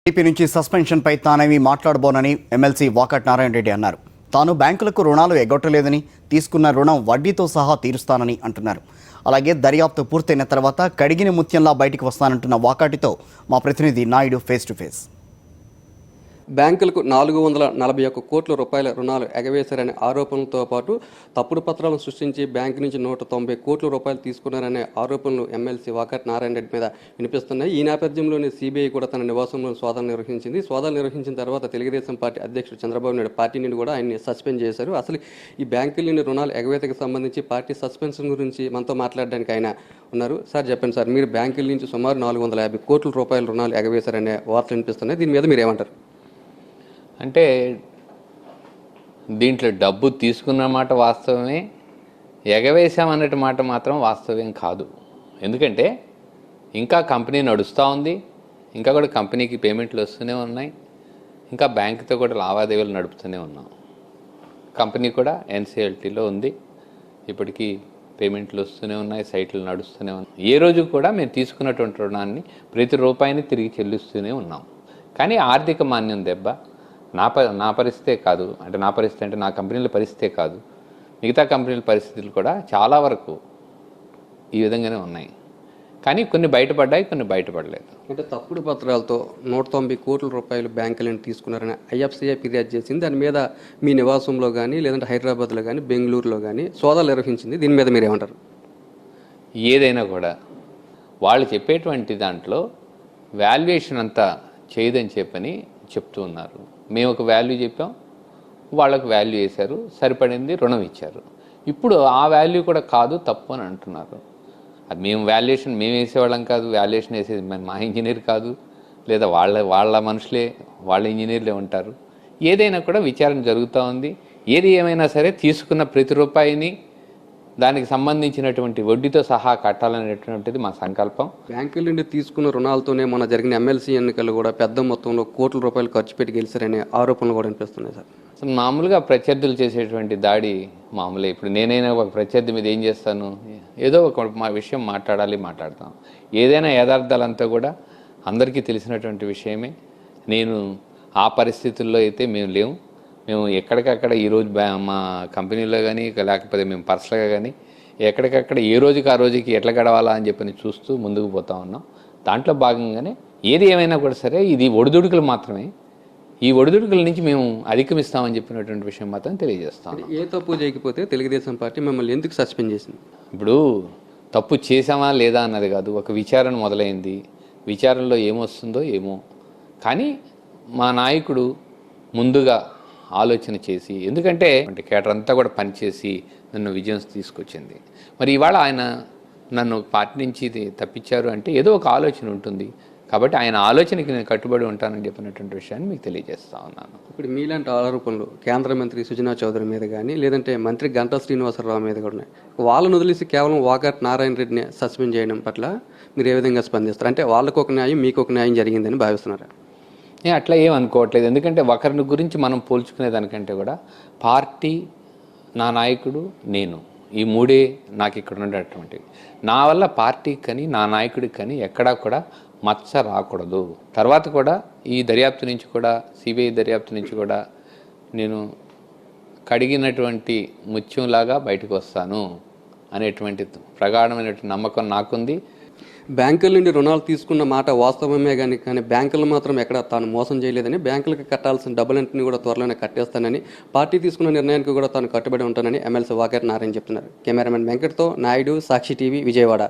TP నుంచి suspension పై తానేమీ మాట్లాడబోనని MLC Vakati Narayana Reddy అన్నారు. తాను బ్యాంకులకు రుణాలు ఎగ్గొట్టలేదని, తీసుకున్న రుణం వడ్డీతో సహా తీరుస్తానని అంటున్నారు. అలాగే దర్యాప్తు పూర్తయిన తర్వాత కడిగిన ముత్యంలా బయటికి వస్తానంటున్న వాకాటితో మా ప్రతినిధి నాయుడు ఫేస్ టు ఫేస్. బ్యాంకులకు 441 కోట్ల రూపాయల రుణాలు ఎగవేశారనే ఆరోపణలతో పాటు తప్పుడు పత్రాలను సృష్టించి బ్యాంకు నుంచి 190 కోట్ల రూపాయలు తీసుకున్నారనే ఆరోపణలు ఎమ్మెల్సీ వాకట్ నారాయణ రెడ్డి మీద వినిపిస్తున్నాయి. ఈ నేపథ్యంలోనే సిబిఐ కూడా తన నివాసంలో సోదాలు నిర్వహించింది. సోదాలు నిర్వహించిన తర్వాత తెలుగుదేశం పార్టీ అధ్యక్షుడు చంద్రబాబు నాయుడు పార్టీ నుండి కూడా ఆయన్ని సస్పెండ్ చేశారు. అసలు ఈ బ్యాంకుల నుండి రుణాలు ఎగవేతకు సంబంధించి పార్టీ సస్పెన్షన్ గురించి మనతో మాట్లాడడానికి ఆయన ఉన్నారు. సార్ చెప్పండి సార్, మీరు బ్యాంకుల నుంచి సుమారు 450 కోట్ల రూపాయల రుణాలు ఎగవేశారనే వార్తలు వినిపిస్తున్నాయి. దీని మీద మీరు ఏమంటారు? అంటే దీంట్లో డబ్బు తీసుకున్న మాట వాస్తవమే, ఎగవేశామన్నట్టు మాట మాత్రం వాస్తవం కాదు. ఎందుకంటే ఇంకా కంపెనీ నడుస్తూ ఉంది, ఇంకా కూడా కంపెనీకి పేమెంట్లు వస్తూనే ఉన్నాయి, ఇంకా బ్యాంకుతో కూడా లావాదేవీలు నడుపుతూనే ఉన్నాం. కంపెనీ కూడా ఎన్సిఎల్టీలో ఉంది, ఇప్పటికీ పేమెంట్లు వస్తూనే ఉన్నాయి, సైట్లు నడుస్తూనే ఉన్నాయి. ఏ రోజు కూడా మేము తీసుకున్నటువంటి రుణాన్ని ప్రతి రూపాయిని తిరిగి చెల్లిస్తూనే ఉన్నాం. కానీ ఆర్థిక మాన్యం దెబ్బ నా పరిస్థితే కాదు, అంటే నా పరిస్థితి అంటే నా కంపెనీల పరిస్థితే కాదు, మిగతా కంపెనీల పరిస్థితులు కూడా చాలా వరకు ఈ విధంగానే ఉన్నాయి. కానీ కొన్ని బయటపడ్డాయి, కొన్ని బయటపడలేదు. అంటే తప్పుడు పత్రాలతో 190 కోట్ల రూపాయలు బ్యాంకులను తీసుకున్నారని ఐఎఫ్సిఐ ఫిర్యాదు చేసింది. దాని మీద మీ నివాసంలో కానీ, లేదంటే హైదరాబాద్లో కానీ, బెంగళూరులో కానీ సోదాలు నిర్వహించింది. దీని మీద మీరు ఏమంటారు? ఏదైనా కూడా వాళ్ళు చెప్పేటువంటి దాంట్లో వాల్యుయేషన్ అంతా చేయదని చెప్పని చెప్తూ ఉన్నారు. మేము ఒక వాల్యూ చెప్పాం, వాళ్ళకు వాల్యూ వేశారు, సరిపడింది రుణం ఇచ్చారు. ఇప్పుడు ఆ వాల్యూ కూడా కాదు, తప్పు అని అంటున్నారు. అది మేము వాల్యుయేషన్ మేము వేసేవాళ్ళం కాదు, వాల్యుయేషన్ వేసేది మా ఇంజనీర్ కాదు, లేదా వాళ్ళ మనుషులే, వాళ్ళ ఇంజనీర్లే ఉంటారు. ఏదైనా కూడా విచారణ జరుగుతూ ఉంది. ఏది ఏమైనా సరే తీసుకున్న ప్రతి రూపాయిని దానికి సంబంధించినటువంటి వడ్డీతో సహా కట్టాలనేటువంటిది మా సంకల్పం. బ్యాంకుల నుండి తీసుకున్న రుణాలతోనే మన జరిగిన ఎమ్మెల్సీ ఎన్నికలు కూడా పెద్ద మొత్తంలో కోట్ల రూపాయలు ఖర్చు పెట్టి గెలిచారనే ఆరోపణలు కూడా అనిపిస్తున్నాయి సార్. అసలు మామూలుగా ప్రత్యర్థులు చేసేటువంటి దాడి మామూలే. ఇప్పుడు నేనైనా ఒక ప్రత్యర్థి మీద ఏం చేస్తాను, ఏదో ఒక మా విషయం మాట్లాడతాం. ఏదైనా యథార్థాలంతా కూడా అందరికీ తెలిసినటువంటి విషయమే. నేను ఆ పరిస్థితుల్లో అయితే మేము లేము. మేము ఎక్కడికక్కడ ఈరోజు మా కంపెనీలో కానీ, లేకపోతే మేము పర్సనల్గా కానీ ఎక్కడికక్కడ ఏ రోజుకి ఆ రోజుకి ఎట్లా గడవాలా అని చెప్పని చూస్తూ ముందుకు పోతా ఉన్నాం. దాంట్లో భాగంగానే ఏది ఏమైనా కూడా సరే ఇది ఒడిదుడుకులు మాత్రమే. ఈ ఒడిదుడుకుల నుంచి మేము అధిగమిస్తామని చెప్పినటువంటి విషయం మాత్రం తెలియజేస్తాం. ఏ తప్పు చేయకపోతే తెలుగుదేశం పార్టీ మిమ్మల్ని ఎందుకు సస్పెండ్ చేసింది? ఇప్పుడు తప్పు చేసామా లేదా అన్నది కాదు, ఒక విచారణ మొదలైంది. విచారణలో ఏమొస్తుందో ఏమో, కానీ మా నాయకుడు ముందుగా ఆలోచన చేసి, ఎందుకంటే కేటర్ అంతా కూడా పనిచేసి నన్ను విజయం తీసుకొచ్చింది. మరి ఇవాళ ఆయన నన్ను పార్టీ నుంచి తప్పించారు అంటే ఏదో ఒక ఆలోచన ఉంటుంది. కాబట్టి ఆయన ఆలోచనకి నేను కట్టుబడి ఉంటానని చెప్పినటువంటి విషయాన్ని మీకు తెలియజేస్తా ఉన్నాను. ఇప్పుడు మీలాంటి ఆరోపణలు కేంద్ర మంత్రి సుజనా చౌదరి మీద కానీ, లేదంటే మంత్రి గంటా శ్రీనివాసరావు మీద కూడా ఉన్నాయి. వాళ్ళను వదిలేసి కేవలం వాకట్ నారాయణ రెడ్డిని సస్పెండ్ చేయడం పట్ల మీరు ఏ విధంగా స్పందిస్తారు? అంటే వాళ్ళకు ఒక న్యాయం, మీకు ఒక న్యాయం జరిగిందని భావిస్తున్నారా? నేను అట్లా ఏం అనుకోవట్లేదు. ఎందుకంటే ఒకరిని గురించి మనం పోల్చుకునే దానికంటే కూడా పార్టీ, నా నాయకుడు, నేను, ఈ మూడే నాకు ఇక్కడ ఉండేటువంటివి. నా వల్ల పార్టీకి కానీ నా నాయకుడికి కానీ ఎక్కడా కూడా మచ్చ రాకూడదు. తర్వాత కూడా ఈ దర్యాప్తు నుంచి కూడా, సిబిఐ దర్యాప్తు నుంచి కూడా నేను కడిగినటువంటి ముత్యంలాగా బయటకు వస్తాను అనేటువంటి ప్రగాఢమైనటువంటి నమ్మకం నాకుంది. బ్యాంకుల నుండి రుణాలు తీసుకున్న మాట వాస్తవమే కానీ బ్యాంకులు మాత్రం ఎక్కడ తాను మోసం చేయలేదని, బ్యాంకులకు కట్టాల్సిన డబ్బులంటిని కూడా త్వరలోనే కట్టేస్తానని, పార్టీ తీసుకున్న నిర్ణయానికి కూడా తాను కట్టుబడి ఉంటానని ఎమ్మెల్సీ వాకట్ నారాయణ చెప్తున్నారు. కెమెరామెన్ వెంకట్తో నాయుడు, సాక్షి టీవీ, విజయవాడ.